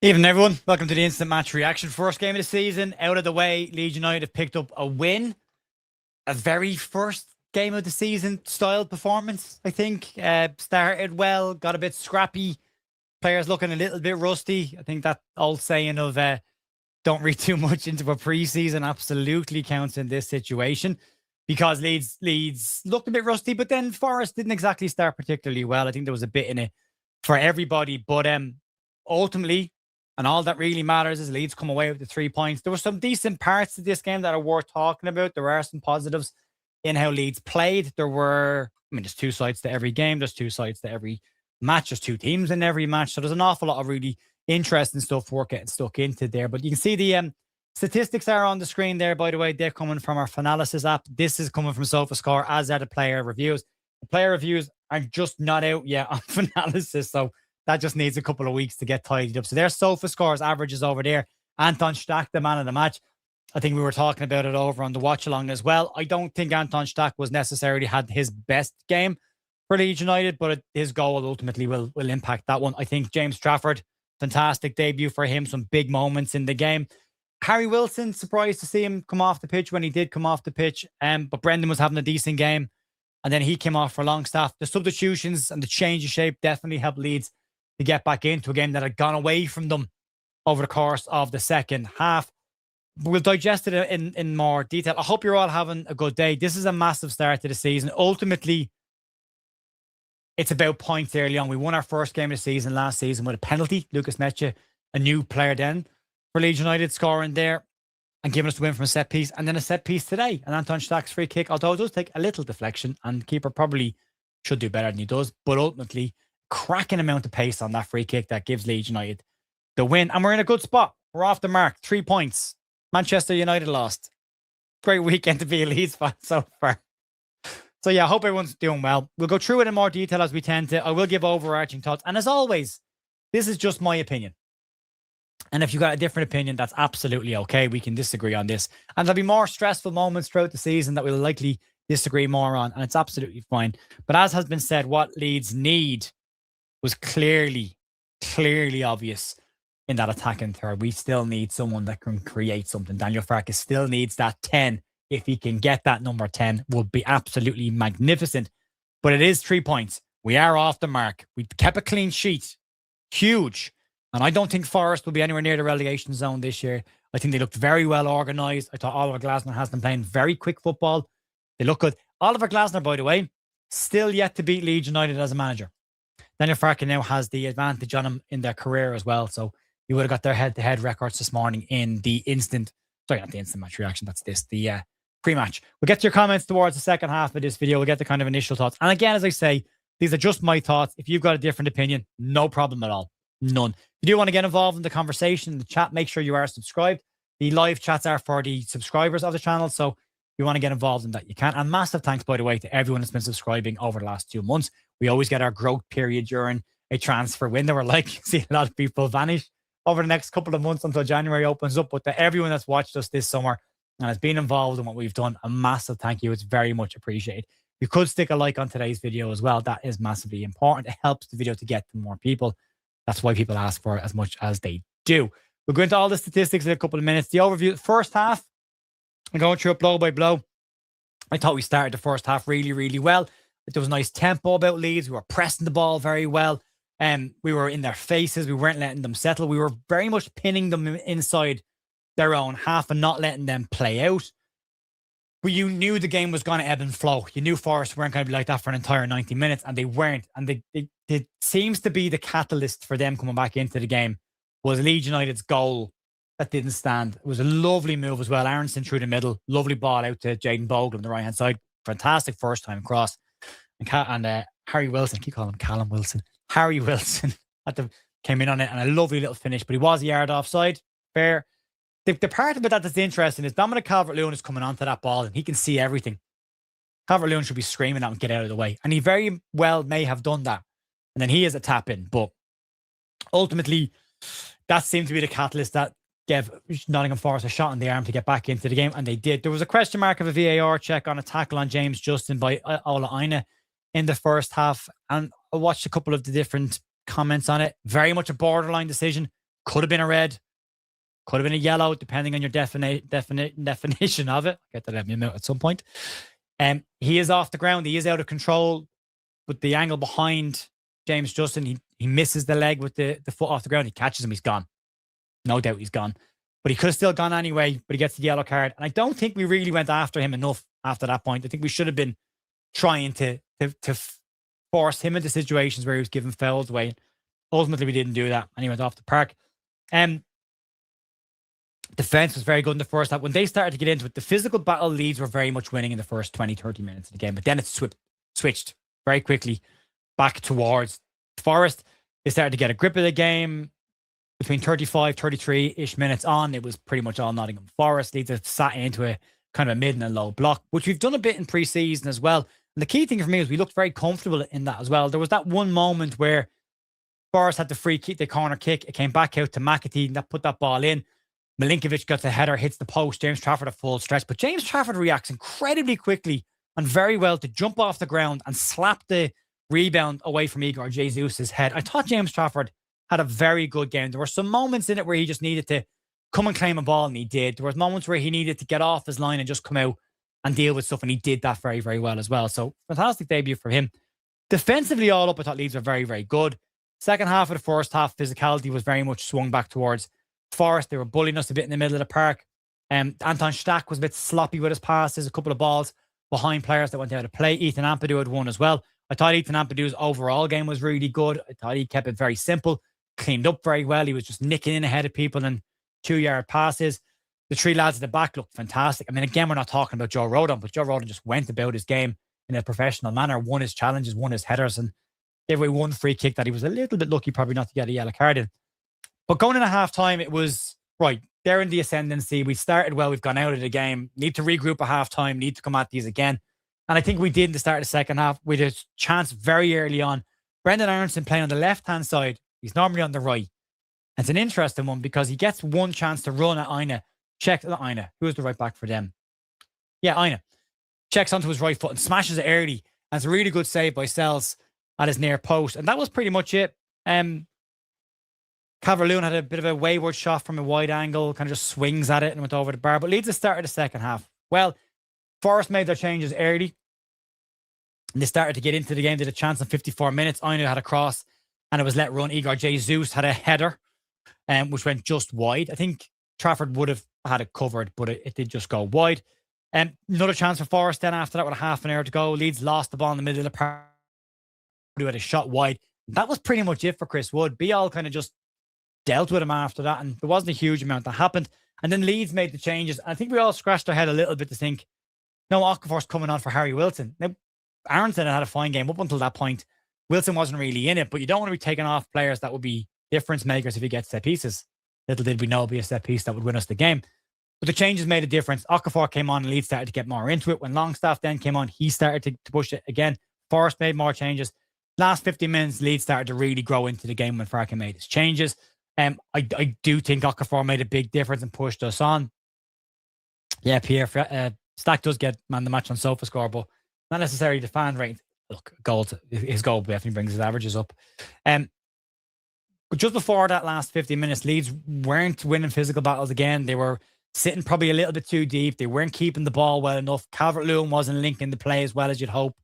Evening, everyone. Welcome to the Instant Match Reaction. First game of the season out of the way. Leeds United have picked up a win. A very first game of the season style performance, I think. Started well, got a bit scrappy. Players looking a little bit rusty. I think that old saying of don't read too much into a preseason absolutely counts in this situation, because Leeds looked a bit rusty, but then Forest didn't exactly start particularly well. I think there was a bit in it for everybody, but ultimately, and all that really matters is Leeds come away with the 3 points. There were some decent parts to this game that are worth talking about. There are some positives in how Leeds played. There's two sides to every game. There's two sides to every match. There's two teams in every match. So there's an awful lot of really interesting stuff worth getting stuck into there. But you can see the statistics are on the screen there, by the way. They're coming from our Finalysis app. This is coming from SofaScore, as are the player reviews. The player reviews are just not out yet on Finalysis, so that just needs a couple of weeks to get tidied up. So there's SofaScore's averages over there. Anton Stach, the man of the match. I think we were talking about it over on the watch along as well. I don't think Anton Stach was necessarily had his best game for Leeds United, but his goal ultimately will impact that one. I think James Trafford, fantastic debut for him. Some big moments in the game. Harry Wilson, surprised to see him come off the pitch when he did come off the pitch. But Brendan was having a decent game, and then he came off for Longstaff. The substitutions and the change of shape definitely helped Leeds to get back into a game that had gone away from them over the course of the second half. We'll digest it in more detail. I hope you're all having a good day. This is a massive start to the season. Ultimately, it's about points early on. We won our first game of the season last season with a penalty. Lucas Mecha, a new player then for Leeds United, scoring there and giving us the win from a set piece. And then a set piece today. And Anton Stach's free kick, although it does take a little deflection, and the keeper probably should do better than he does. But ultimately, cracking amount of pace on that free kick that gives Leeds United the win. And we're in a good spot. We're off the mark. 3 points. Manchester United lost. Great weekend to be a Leeds fan so far. So yeah, I hope everyone's doing well. We'll go through it in more detail as we tend to. I will give overarching thoughts. And as always, this is just my opinion. And if you've got a different opinion, that's absolutely okay. We can disagree on this. And there'll be more stressful moments throughout the season that we'll likely disagree more on. And it's absolutely fine. But as has been said, what Leeds need was clearly obvious in that attacking third. We still need someone that can create something. Daniel Farkas still needs that 10. If he can get that number 10, would be absolutely magnificent. But it is 3 points. We are off the mark. We kept a clean sheet. Huge. And I don't think Forest will be anywhere near the relegation zone this year. I think they looked very well organised. I thought Oliver Glasner has them playing very quick football. They look good. Oliver Glasner, by the way, still yet to beat Leeds United as a manager. Daniel Farke now has the advantage on him in their career as well. So you would have got their head-to-head records this morning in the not the instant match reaction. That's the pre-match. We'll get to your comments towards the second half of this video. We'll get the kind of initial thoughts. And again, as I say, these are just my thoughts. If you've got a different opinion, no problem at all. None. If you do want to get involved in the conversation, in the chat, make sure you are subscribed. The live chats are for the subscribers of the channel. So if you want to get involved in that, you can. And massive thanks, by the way, to everyone that's been subscribing over the last 2 months. We always get our growth period during a transfer window. We're like, see a lot of people vanish over the next couple of months until January opens up. But to everyone that's watched us this summer and has been involved in what we've done, a massive thank you. It's very much appreciated. You could stick a like on today's video as well. That is massively important. It helps the video to get to more people. That's why people ask for it as much as they do. We'll go into all the statistics in a couple of minutes. The overview, first half, I'm going through it blow by blow. I thought we started the first half really well. There was a nice tempo about Leeds. We were pressing the ball very well. We were in their faces. We weren't letting them settle. We were very much pinning them inside their own half and not letting them play out. But you knew the game was going to ebb and flow. You knew Forest weren't going to be like that for an entire 90 minutes, and they weren't. And it seems to be the catalyst for them coming back into the game was Leeds United's goal that didn't stand. It was a lovely move as well. Aronson through the middle. Lovely ball out to Jaden Bogle on the right-hand side. Fantastic first-time cross. And Harry Wilson, I keep calling him Callum Wilson. Harry Wilson came in on it, and a lovely little finish. But he was a yard offside. Fair. The part of it that's interesting is Dominic Calvert-Lewin is coming onto that ball and he can see everything. Calvert-Lewin should be screaming at him, get out of the way. And he very well may have done that. And then he is a tap in. But ultimately, that seemed to be the catalyst that gave Nottingham Forest a shot in the arm to get back into the game. And they did. There was a question mark of a VAR check on a tackle on James Justin by Ola Aina in the first half. And I watched a couple of the different comments on it. Very much a borderline decision. Could have been a red. Could have been a yellow, depending on your definition of it. I'll get that out of my mouth at some point. He is off the ground. He is out of control with the angle behind James Justin. He misses the leg with the foot off the ground. He catches him. He's gone. No doubt he's gone. But he could have still gone anyway, but he gets the yellow card. And I don't think we really went after him enough after that point. I think we should have been trying to force him into situations where he was giving fouls away. Ultimately, we didn't do that, and he went off the park. Defense was very good in the first half. When they started to get into it, the physical battle, Leeds were very much winning in the first 20, 30 minutes of the game. But then it switched very quickly back towards Forest. They started to get a grip of the game. Between 35, 33-ish minutes on, it was pretty much all Nottingham Forest. Leeds have sat into a kind of a mid and a low block, which we've done a bit in pre-season as well. And the key thing for me is we looked very comfortable in that as well. There was that one moment where Forest had the free kick, the corner kick. It came back out to McAtee and that put that ball in. Milinkovic gets a header, hits the post. James Trafford a full stretch. But James Trafford reacts incredibly quickly and very well to jump off the ground and slap the rebound away from Igor Jesus' head. I thought James Trafford had a very good game. There were some moments in it where he just needed to come and claim a ball, and he did. There was moments where he needed to get off his line and just come out and deal with stuff, and he did that very, very well as well. So, fantastic debut for him. Defensively, all up, I thought Leeds were very, very good. Second half of the first half, physicality was very much swung back towards Forest. They were bullying us a bit in the middle of the park. Anton Stach was a bit sloppy with his passes, a couple of balls behind players that went out of play. Ethan Ampadu had one as well. I thought Ethan Ampadu's overall game was really good. I thought he kept it very simple, cleaned up very well. He was just nicking in ahead of people and 2-yard passes. The three lads at the back looked fantastic. I mean, again, we're not talking about Joe Rodon, but Joe Rodon just went about his game in a professional manner, won his challenges, won his headers, and gave away one free kick that he was a little bit lucky probably not to get a yellow card in. But going into half-time, it was, right, they're in the ascendancy. We started well. We've gone out of the game. Need to regroup at half-time. Need to come at these again. And I think we did in the start of the second half with a chance very early on. Brendan Aronson playing on the left-hand side. He's normally on the right. It's an interesting one because he gets one chance to run at Aina. Who was the right back for them? Yeah, Aina. Checks onto his right foot and smashes it early. And it's a really good save by Sells at his near post. And that was pretty much it. Calvert-Lewin had a bit of a wayward shot from a wide angle, kind of just swings at it and went over the bar. But Leeds had started the second half. Well, Forest made their changes early. And they started to get into the game. They had a chance in 54 minutes. Aina had a cross and it was let run. Igor Jesus had a header, which went just wide. I think Trafford would have had it covered, but it did just go wide. Another chance for Forest then after that with a half an hour to go. Leeds lost the ball in the middle of the park. Who had a shot wide. That was pretty much it for Chris Wood. Bial kind of just dealt with him after that, and there wasn't a huge amount that happened. And then Leeds made the changes. I think we all scratched our head a little bit to think, no, Okafor's coming on for Harry Wilson. Now, Aronson had a fine game up until that point. Wilson wasn't really in it, but you don't want to be taking off players that would be difference makers if he gets set pieces. Little did we know it'd be a set piece that would win us the game. But the changes made a difference. Okafor came on and Leeds started to get more into it. When Longstaff then came on, he started to push it again. Forrest made more changes. Last 50 minutes, Leeds started to really grow into the game when Farke made his changes. I do think Okafor made a big difference and pushed us on. Yeah, Pierre, Stack does get man the match on SofaScore, but not necessarily the fan rate. Look, his goal definitely brings his averages up. But just before that last 50 minutes, Leeds weren't winning physical battles again. They were sitting probably a little bit too deep. They weren't keeping the ball well enough. Calvert-Lewin wasn't linking the play as well as you'd hope.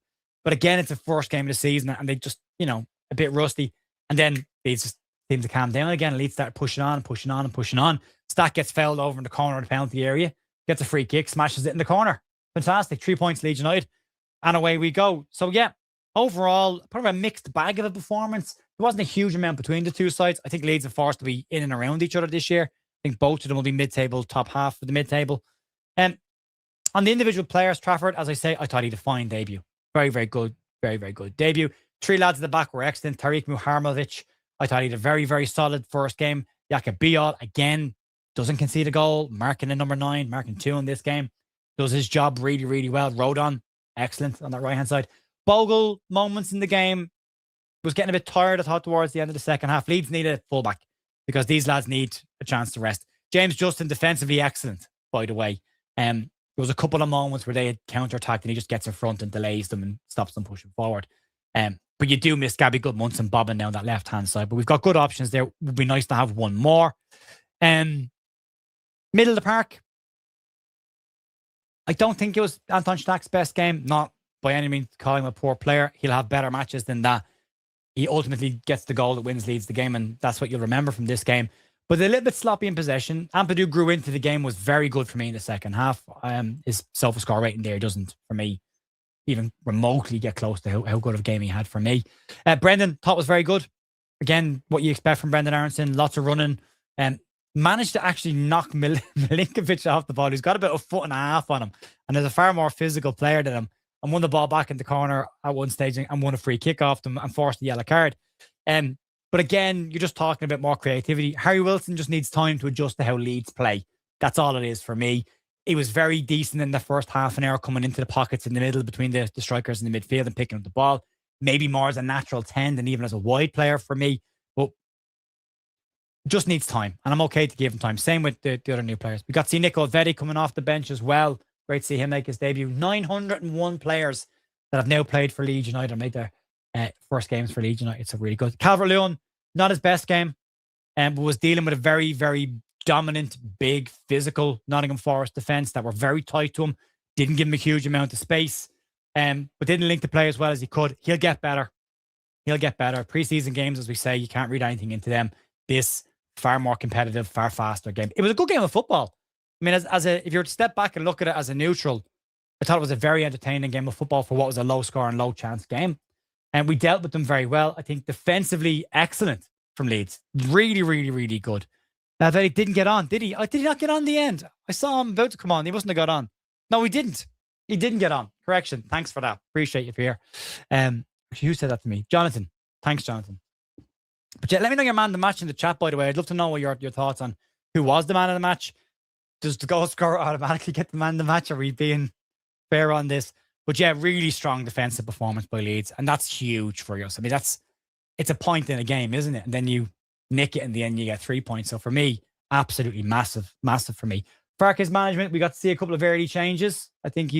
But again, it's the first game of the season and they just, a bit rusty. And then they just seem to calm down again. Leeds start pushing on and pushing on and pushing on. Stack gets fouled over in the corner of the penalty area, gets a free kick, smashes it in the corner. Fantastic. 3 points, Leeds United. And away we go. So yeah, overall, probably a mixed bag of a performance. There wasn't a huge amount between the two sides. I think Leeds are forced to be in and around each other this year. I think both of them will be mid-table, top half of the mid-table. On the individual players, Trafford, as I say, I thought he had a fine debut. Very, very good. Very, very good debut. Three lads at the back were excellent. Tariq Muharmovic, I thought he had a very, very solid first game. Yaka Bial, again, doesn't concede a goal. Marking a number 9, marking 2 in this game. Does his job really, really well. Rodon, excellent on that right-hand side. Bogle, moments in the game, was getting a bit tired, I thought, towards the end of the second half. Leeds need a fullback because these lads need a chance to rest. James Justin, defensively excellent, by the way. There was a couple of moments where they had counter-attacked and he just gets in front and delays them and stops them pushing forward. But you do miss Gabby Goodmunson bobbing down that left-hand side. But we've got good options there. It would be nice to have one more. Middle of the park. I don't think it was Anton Stach's best game. Not by any means calling him a poor player. He'll have better matches than that. He ultimately gets the goal that wins Leeds the game, and that's what you'll remember from this game. But a little bit sloppy in possession. Ampadu grew into the game, was very good for me in the second half. His score rating there doesn't, for me, even remotely get close to how good of a game he had for me. Brendan, thought was very good. Again, what you expect from Brendan Aronson, lots of running. Managed to actually knock Milinkovic off the ball. He's got about a foot and a half on him, and is a far more physical player than him. And won the ball back in the corner at one stage and won a free kick off them and forced the yellow card. But again, you're just talking about more creativity. Harry Wilson just needs time to adjust to how Leeds play. That's all it is for me. He was very decent in the first half an hour coming into the pockets in the middle between the strikers in the midfield and picking up the ball. Maybe more as a natural 10 than even as a wide player for me. But just needs time. And I'm okay to give him time. Same with the other new players. We got to see Nico Vetti coming off the bench as well. Great to see him make his debut. 901 players that have now played for Leeds United made their first games for Leeds United. So really good. Calvert-Lewin, not his best game, but was dealing with a very, very dominant, big, physical Nottingham Forest defence that were very tight to him. Didn't give him a huge amount of space, but didn't link the play as well as he could. He'll get better. He'll get better. Pre-season games, as we say, you can't read anything into them. This far more competitive, far faster game. It was a good game of football. I mean, if you were to step back and look at it as a neutral, I thought it was a very entertaining game of football for what was a low score and low chance game. And we dealt with them very well. I think defensively excellent from Leeds. Really, really, really good. That he didn't get on, did he? Did he not get on in the end? I saw him about to come on. He mustn't have got on. No, he didn't. He didn't get on. Correction. Thanks for that. Appreciate you for here. Who said that to me? Jonathan. Thanks, Jonathan. But yeah, let me know your man of the match in the chat, by the way. I'd love to know what your thoughts on who was the man of the match. Does the goal scorer automatically get the man of the match? Are we being fair on this? But yeah, really strong defensive performance by Leeds. And that's huge for us. I mean, it's a point in a game, isn't it? And then you nick it in the end, you get 3 points. So for me, absolutely massive for me. Farke's management, we got to see a couple of early changes. I think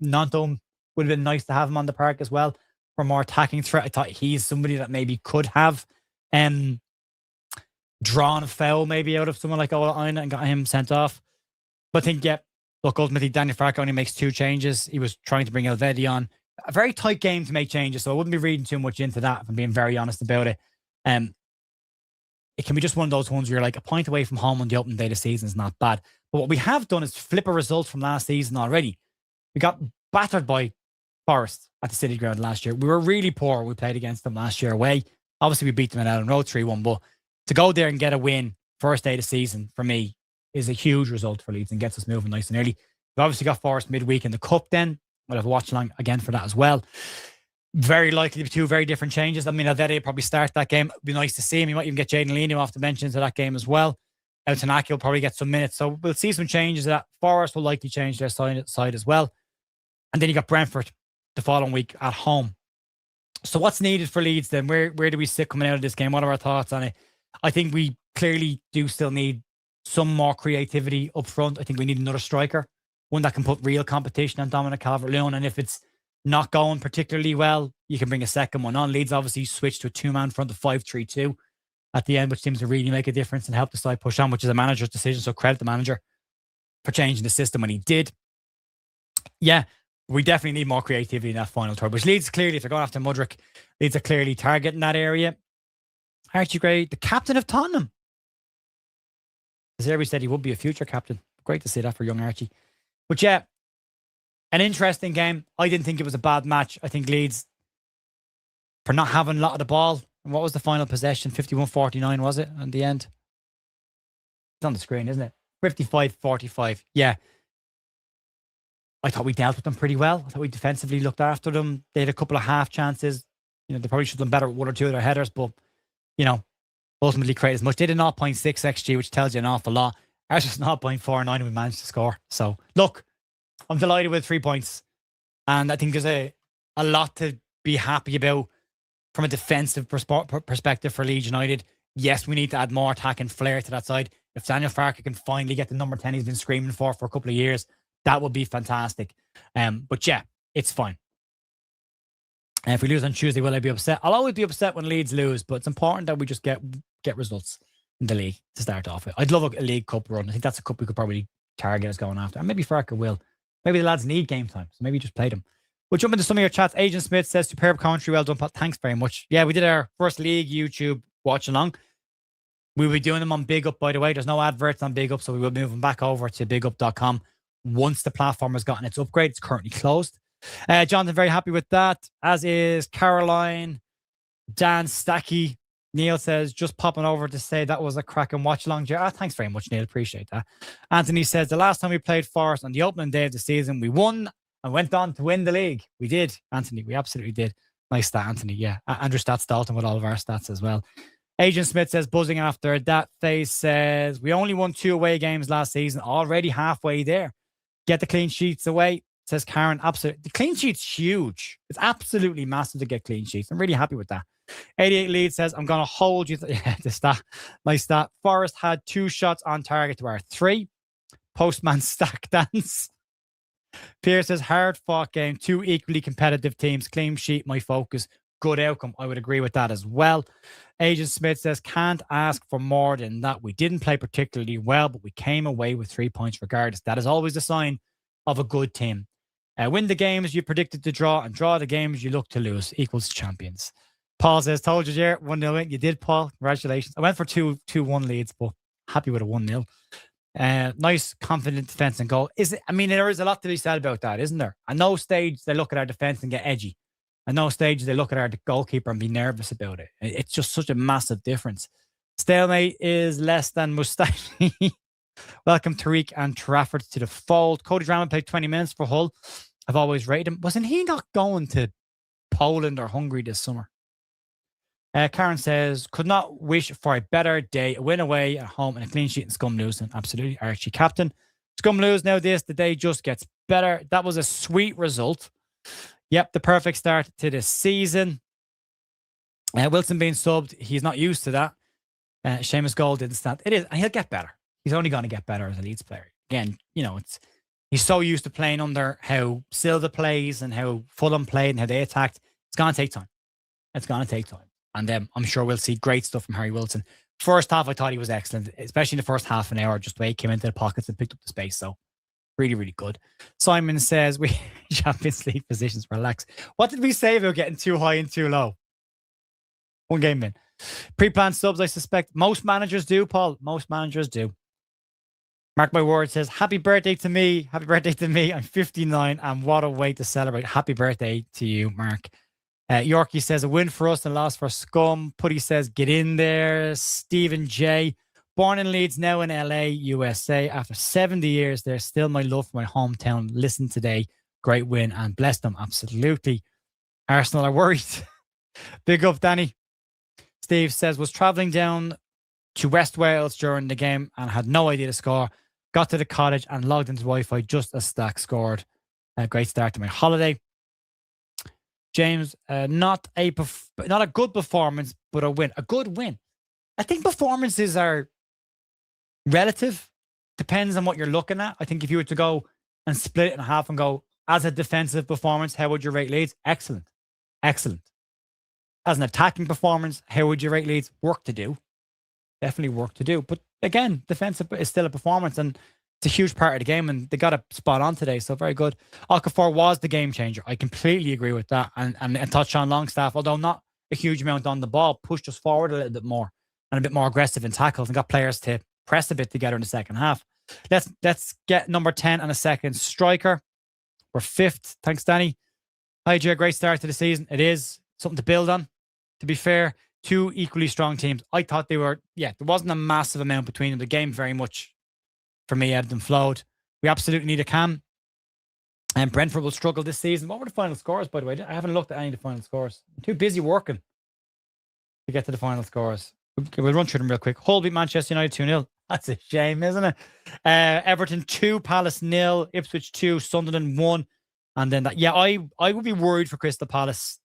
Nottingham would have been nice to have him on the park as well for more attacking threat. I thought he's somebody that maybe could have drawn a foul maybe out of someone like Ola Aina and got him sent off. But I think, yeah, look, ultimately, Daniel Farke only makes 2 changes. He was trying to bring Elvedi on. A very tight game to make changes, so I wouldn't be reading too much into that if I'm being very honest about it. It can be just one of those ones where you're like a point away from home on the opening day of the season is not bad. But what we have done is flip a result from last season already. We got battered by Forest at the City Ground last year. We were really poor. We played against them last year away. Obviously, we beat them in Ellen Road 3-1, but to go there and get a win first day of the season, for me, is a huge result for Leeds and gets us moving nice and early. We've obviously got Forest midweek in the Cup then. We'll have a watch along again for that as well. Very likely to be 2 very different changes. I mean, Alvedi will probably start that game. It'd be nice to see him. He might even get Jaden Leno off the bench into that game as well. El Tanaki will probably get some minutes. So we'll see some changes. That Forest will likely change their side as well. And then you got Brentford the following week at home. So what's needed for Leeds then? Where do we sit coming out of this game? What are our thoughts on it? I think we clearly do still need some more creativity up front. I think we need another striker, one that can put real competition on Dominic Calvert-Lewin. And if it's not going particularly well, you can bring a second one on. Leeds obviously switched to a 2-man front of 5-3-2 at the end, which seems to really make a difference and help the side push on, which is a manager's decision. So credit the manager for changing the system when he did. Yeah, we definitely need more creativity in that final third, which Leeds clearly, if they're going after Mudryk, Leeds are clearly targeting that area. Archie Gray, the captain of Tottenham. As Every said, he would be a future captain. Great to see that for young Archie. But yeah, an interesting game. I didn't think it was a bad match. I think Leeds, for not having a lot of the ball, and what was the final possession? 51-49, was it, in the end? It's on the screen, isn't it? 55-45. Yeah. I thought we dealt with them pretty well. I thought we defensively looked after them. They had a couple of half chances. They probably should have done better with 1 or 2 of their headers, but, ultimately create as much. They did 0.6 XG, which tells you an awful lot. Ours was 0.49 and we managed to score. So, look, I'm delighted with 3 points. And I think there's a lot to be happy about from a defensive perspective for Leeds United. Yes, we need to add more attack and flair to that side. If Daniel Farke can finally get the number 10 he's been screaming for a couple of years, that would be fantastic. But yeah, it's fine. And if we lose on Tuesday, will I be upset? I'll always be upset when Leeds lose, but it's important that we just get results in the league to start off with. I'd love a League Cup run. I think that's a cup we could probably target us going after. And maybe Farker will. Maybe the lads need game time, so maybe just play them. We'll jump into some of your chats. Agent Smith says, superb commentary. Well done, Pat. Thanks very much. Yeah, we did our first league YouTube watch along. We'll be doing them on Big Up, by the way. There's no adverts on Big Up, so we will move them back over to bigup.com once the platform has gotten its upgrade. It's currently closed. Jonathan, very happy with that, as is Caroline. Dan Stacky. Neil says, just popping over to say that was a cracking watch along. Thanks very much, Neil. Appreciate that. Anthony says, the last time we played Forest on the opening day of the season, we won and went on to win the league. We did, Anthony. We absolutely did. Nice stat, Anthony. Yeah. Andrew Stats Dalton with all of our stats as well. Agent Smith says, buzzing after that. Face says, we only won 2 away games last season. Already halfway there. Get the clean sheets away. Says Karen, absolutely. The clean sheet's huge. It's absolutely massive to get clean sheets. I'm really happy with that. 88 Lead says, I'm going to hold you. Yeah, the stat. Nice stat. Forest had 2 shots on target to our 3. Postman stack dance. Pierce says, hard fought game. 2 equally competitive teams. Clean sheet, my focus. Good outcome. I would agree with that as well. Agent Smith says, can't ask for more than that. We didn't play particularly well, but we came away with 3 points regardless. That is always a sign of a good team. Win the games you predicted to draw and draw the games you look to lose equals champions. Paul says, told you, Jared, 1-0 win. You did, Paul. Congratulations. I went for 2-1 leads, but happy with a 1-0. Nice, confident defense and goal. There is a lot to be said about that, isn't there? At no stage they look at our defense and get edgy. At no stage they look at our goalkeeper and be nervous about it. It's just such a massive difference. Stalemate is less than Mustafi. Welcome Tariq and Trafford to the fold. Cody Draman played 20 minutes for Hull. I've always rated him. Wasn't he not going to Poland or Hungary this summer? Karen says, could not wish for a better day. A win away at home and a clean sheet in Scum losing. Absolutely. Archie captain. Scum lose now the day just gets better. That was a sweet result. Yep, the perfect start to the season. Wilson being subbed, he's not used to that. Seamus Gold didn't stand. It is, and he'll get better. He's only going to get better as a Leeds player. Again, he's so used to playing under how Silva plays and how Fulham played and how they attacked. It's going to take time. And I'm sure we'll see great stuff from Harry Wilson. First half, I thought he was excellent, especially in the first half an hour, just the way he came into the pockets and picked up the space. So really, really good. Simon says, we Champions League positions, relax. What did we say about getting too high and too low? 1 game in. Pre-planned subs, I suspect. Most managers do, Paul. Most managers do. Mark my word says, happy birthday to me. Happy birthday to me. I'm 59 and what a way to celebrate. Happy birthday to you, Mark. Yorkie says, a win for us and a loss for Scum. Putty says, get in there. Stephen J. Born in Leeds, now in LA, USA. After 70 years, there's still my love for my hometown. Listen today. Great win and bless them. Absolutely. Arsenal are worried. Big up, Danny. Steve says, was travelling down to West Wales during the game and had no idea the score. Got to the cottage and logged into Wi-Fi just as Stack scored. A great start to my holiday. James, not a good performance, but a win. A good win. I think performances are relative. Depends on what you're looking at. I think if you were to go and split it in half and go, as a defensive performance, how would you rate Leeds? Excellent. Excellent. As an attacking performance, how would you rate Leeds? Work to do. Definitely work to do. But again, defensive is still a performance and it's a huge part of the game and they got it spot on today. So very good. Okafor was the game changer. I completely agree with that. And touch on Longstaff, although not a huge amount on the ball, pushed us forward a little bit more and a bit more aggressive in tackles and got players to press a bit together in the second half. Let's get number 10 and a second striker. We're 5th. Thanks, Danny. Hi, Joe. Great start to the season. It is something to build on. To be fair, 2 equally strong teams. I thought they were, there wasn't a massive amount between them. The game very much, for me, ebbed and flowed. We absolutely need a cam. And Brentford will struggle this season. What were the final scores, by the way? I haven't looked at any of the final scores. I'm too busy working to get to the final scores. We'll run through them real quick. Hull beat Manchester United 2-0. That's a shame, isn't it? Everton 2, Palace 0, Ipswich 2, Sunderland 1. And then that, I would be worried for Crystal Palace.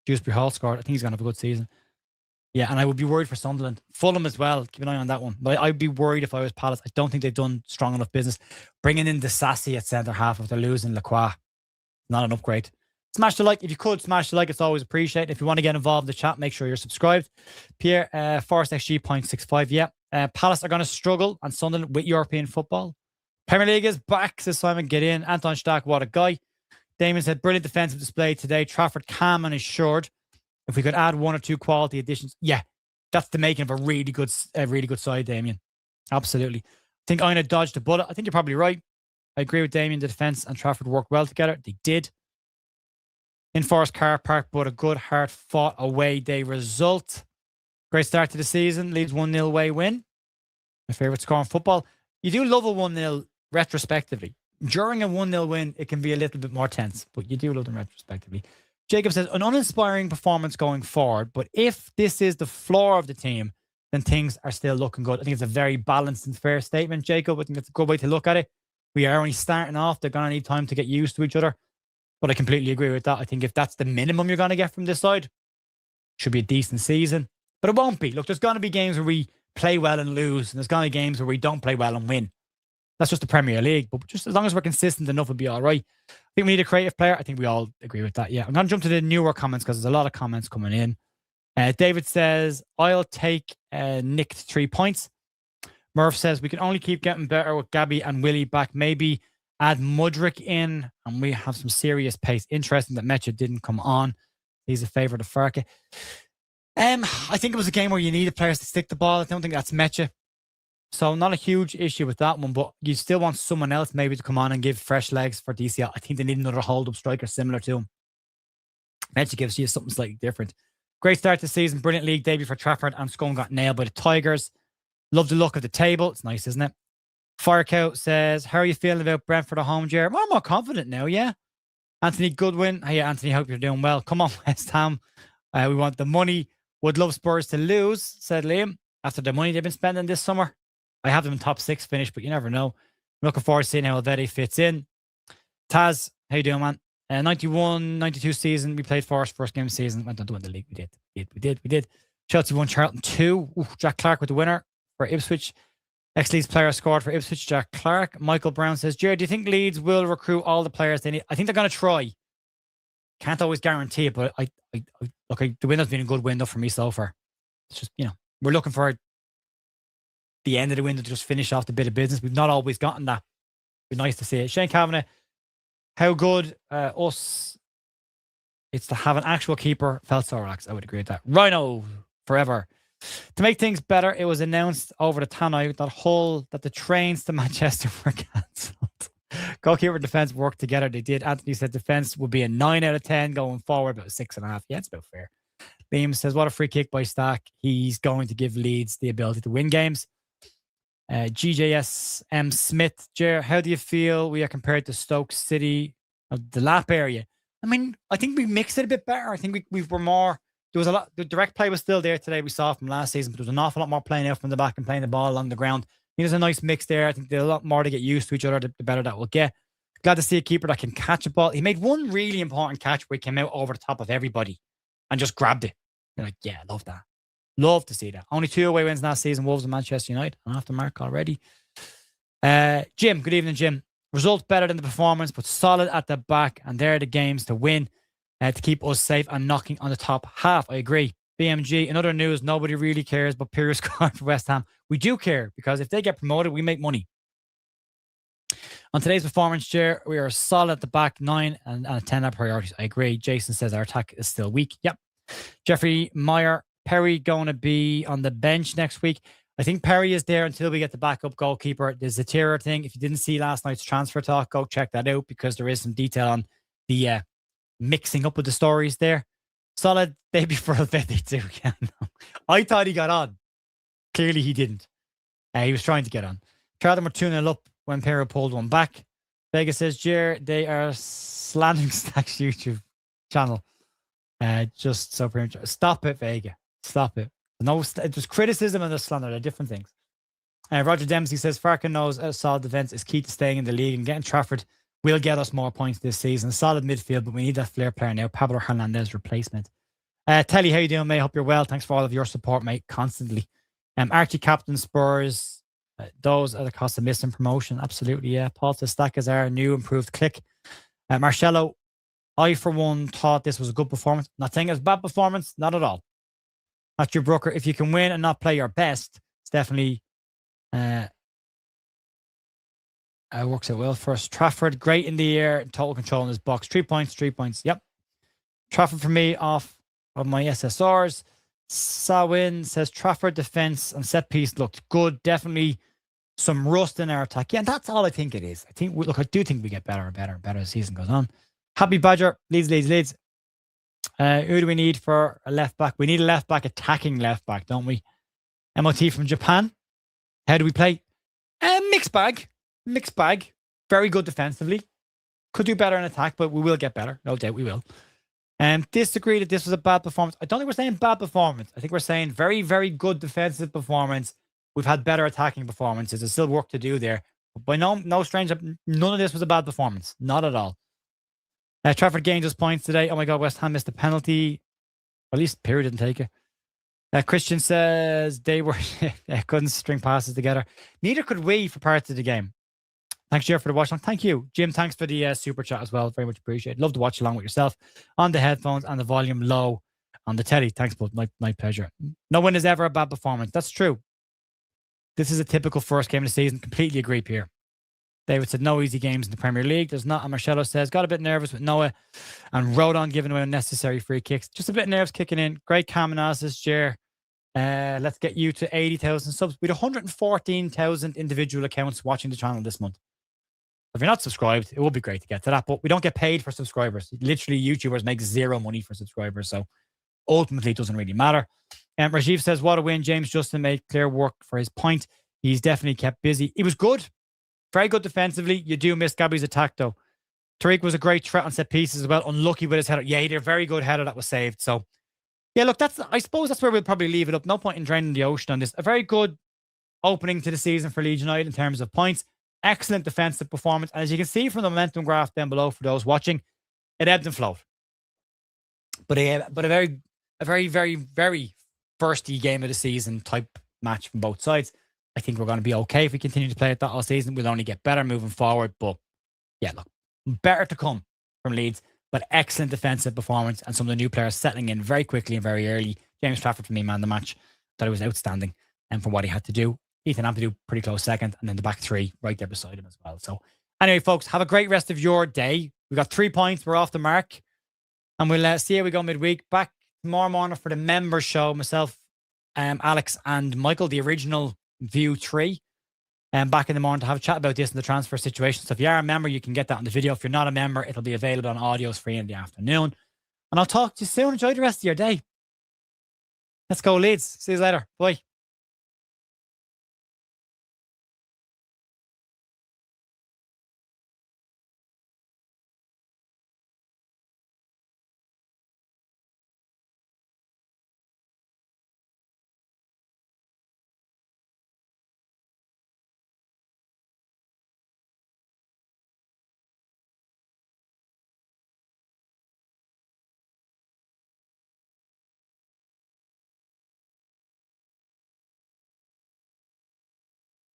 Dewsbury Hall scored. I think he's going to have a good season. Yeah, and I would be worried for Sunderland. Fulham as well. Keep an eye on that one. But I'd be worried if I was Palace. I don't think they've done strong enough business. Bringing in the Sassy at centre half after losing Lacroix. Not an upgrade. Smash the like. If you could, smash the like. It's always appreciated. If you want to get involved in the chat, make sure you're subscribed. Pierre, Forest XG 0.65. Yeah. Palace are going to struggle on Sunday with European football. Premier League is back, says Simon. Get in. Anton Stack, what a guy. Damon said, brilliant defensive display today. Trafford calm and assured. If we could add 1 or 2 quality additions. Yeah, that's the making of a really good side, Damien. Absolutely. I think I'm going to dodge the bullet. I think you're probably right. I agree with Damien. The defense and Trafford worked well together. They did. In Forest Car Park, but a good, hard-fought away day result. Great start to the season. Leeds 1-0 away win. My favourite score in football. You do love a 1-0 retrospectively. During a 1-0 win, it can be a little bit more tense, but you do love them retrospectively. Jacob says, an uninspiring performance going forward, but if this is the floor of the team, then things are still looking good. I think it's a very balanced and fair statement, Jacob. I think that's a good way to look at it. We are only starting off. They're going to need time to get used to each other. But I completely agree with that. I think if that's the minimum you're going to get from this side, it should be a decent season. But it won't be. Look, there's going to be games where we play well and lose, and there's going to be games where we don't play well and win. That's just the Premier League. But just as long as we're consistent enough, we'll be all right. I think we need a creative player. I think we all agree with that. Yeah, I'm going to jump to the newer comments because there's a lot of comments coming in. David says, I'll take nicked 3 points. Murph says, we can only keep getting better with Gabby and Willie back. Maybe add Mudryk in and we have some serious pace. Interesting that Mecha didn't come on. He's a favourite of Farke. I think it was a game where you needed players to stick the ball. I don't think that's Mecha. So not a huge issue with that one, but you still want someone else maybe to come on and give fresh legs for DCL. I think they need another hold-up striker similar to him. Mecha gives you something slightly different. Great start to the season. Brilliant league debut for Trafford, and Scone got nailed by the Tigers. Love the look of the table. It's nice, isn't it? Firecow says, how are you feeling about Brentford at home, Jer? I'm more confident now, yeah. Anthony Goodwin. Hey, Anthony, hope you're doing well. Come on, West Ham. We want the money. Would love Spurs to lose, said Liam, after the money they've been spending this summer. I have them in top 6 finish, but you never know. I'm looking forward to seeing how Alvedi fits in. Taz, how you doing, man? 91-92 season. We played Forest first game of the season. Went on to win the league. We did. Chelsea won, Charlton 2. Ooh, Jack Clark with the winner for Ipswich. Ex-Leeds player scored for Ipswich, Jack Clark. Michael Brown says, Jared, do you think Leeds will recruit all the players they need? I think they're going to try. Can't always guarantee it, but the window's been a good window for me so far. It's just, we're looking for the end of the window to just finish off the bit of business. We've not always gotten that. It'd be nice to see it. Shane Kavanagh, how good it's to have an actual keeper. Felt so relaxed. I would agree with that. Rhino, forever. To make things better, it was announced over the Tannoy that the trains to Manchester were cancelled. Goalkeeper and defence worked together. They did. Anthony said defence would be a 9 out of 10 going forward, about 6.5. Yeah, it's about fair. Liam says, what a free kick by Stack. He's going to give Leeds the ability to win games. GJSM Smith, Jer, how do you feel we are compared to Stoke City, the lap area? I mean, I think we mixed it a bit better. I think we were more. There was a lot. The direct play was still there today. We saw from last season, but there was an awful lot more playing out from the back and playing the ball along the ground. I think there's a nice mix there. I think there's a lot more to get used to each other, the better that we'll get. Glad to see a keeper that can catch a ball. He made one really important catch where he came out over the top of everybody and just grabbed it. You're like, yeah, love that. Love to see that. Only 2 away wins last season, Wolves and Manchester United. I'm off the mark already. Jim, good evening, Jim. Results better than the performance, but solid at the back, and they're the games to win to keep us safe and knocking on the top half. I agree. BMG, in other news, nobody really cares, but Piers scored for West Ham. We do care, because if they get promoted, we make money. On today's performance, Chair, we are solid at the back, 9 and a 10 at priorities. I agree. Jason says our attack is still weak. Yep. Jeffrey Meyer, Perry going to be on the bench next week. I think Perry is there until we get the backup goalkeeper. There's the Tira thing. If you didn't see last night's transfer talk, go check that out, because there is some detail on the mixing up of the stories there. Solid debut for Alvedi too. Yeah, no. I thought he got on. Clearly he didn't. He was trying to get on. Carlton were 2-0 up when Perry pulled one back. Vega says, Jer, they are slandering STACH YouTube channel. Just so premature. Stop it, Vega. Stop it. No, just criticism and the slander. They're different things. Roger Dempsey says, Farkin knows a solid defence is key to staying in the league, and getting Trafford will get us more points this season. Solid midfield, but we need that flair player now. Pablo Hernandez replacement. Telly, how you doing, mate? Hope you're well. Thanks for all of your support, mate, constantly. Archie Captain Spurs. Those are the cost of missing promotion. Absolutely, yeah. Paul says Stack is our new improved click. Marcelo, I, for one, thought this was a good performance. Not saying it's a bad performance, not at all. Matthew Brooker, if you can win and not play your best, it's definitely works out well for us. Trafford, great in the air, total control in his box. 3 points, 3 points. Yep. Trafford for me off of my SSRs. Sawin says Trafford defense and set piece looked good. Definitely some rust in our attack. Yeah, and that's all I think it is. I do think we get better and better and better as the season goes on. Happy Badger, Leeds. Who do we need for a left back? We need a left back, attacking left back, don't we? MOT from Japan. How do we play? Mixed bag. Very good defensively. Could do better in attack, but we will get better. No doubt we will. Disagree that this was a bad performance. I don't think we're saying bad performance. I think we're saying very, very good defensive performance. We've had better attacking performances. There's still work to do there. But by no strange, none of this was a bad performance. Not at all. Trafford gained us points today. Oh my God, West Ham missed a penalty. At least Pierre didn't take it. Christian says they couldn't string passes together. Neither could we for parts of the game. Thanks, Jeff, for the watch along. Thank you, Jim. Thanks for the super chat as well. Very much appreciated. Love to watch along with yourself on the headphones and the volume low on the telly. Thanks, bud. My pleasure. No one is ever a bad performance. That's true. This is a typical first game of the season. Completely agree, Pierre. David said no easy games in the Premier League. There's not. And Marcelo says got a bit nervous with Noah and Rodon giving away unnecessary free kicks. Just a bit of nerves kicking in. Great calm analysis, Jer. Let's get you to 80,000 subs. We had 114,000 individual accounts watching the channel this month. If you're not subscribed, it would be great to get to that. But we don't get paid for subscribers. Literally, YouTubers make zero money for subscribers. So ultimately, it doesn't really matter. Rajiv says, what a win. James Justin made clear work for his point. He's definitely kept busy. He was good. Very good defensively. You do miss Gabby's attack, though. Tariq was a great threat on set pieces as well. Unlucky with his header. Yeah, he did a very good header that was saved. So, yeah, look, I suppose that's where we'll probably leave it up. No point in draining the ocean on this. A very good opening to the season for Leeds United in terms of points. Excellent defensive performance. And as you can see from the momentum graph down below for those watching, it ebbed and flowed. But a very, very, very firsty game of the season type match from both sides. I think we're going to be okay if we continue to play it that all season. We'll only get better moving forward. But yeah, look, better to come from Leeds, but excellent defensive performance and some of the new players settling in very quickly and very early. James Trafford, for me, man, the match, thought it was outstanding. And for what he had to do, Ethan Ampadu, pretty close second, and then the back three right there beside him as well. So anyway, folks, have a great rest of your day. We got 3 points. We're off the mark. And we'll see how we go midweek. Back tomorrow morning for the members show. Myself, Alex, and Michael, the original View 3. Back in the morning to have a chat about this and the transfer situation. So if you are a member, you can get that on the video. If you're not a member, it'll be available on audios free in the afternoon. And I'll talk to you soon. Enjoy the rest of your day. Let's go, Leeds. See you later. Bye.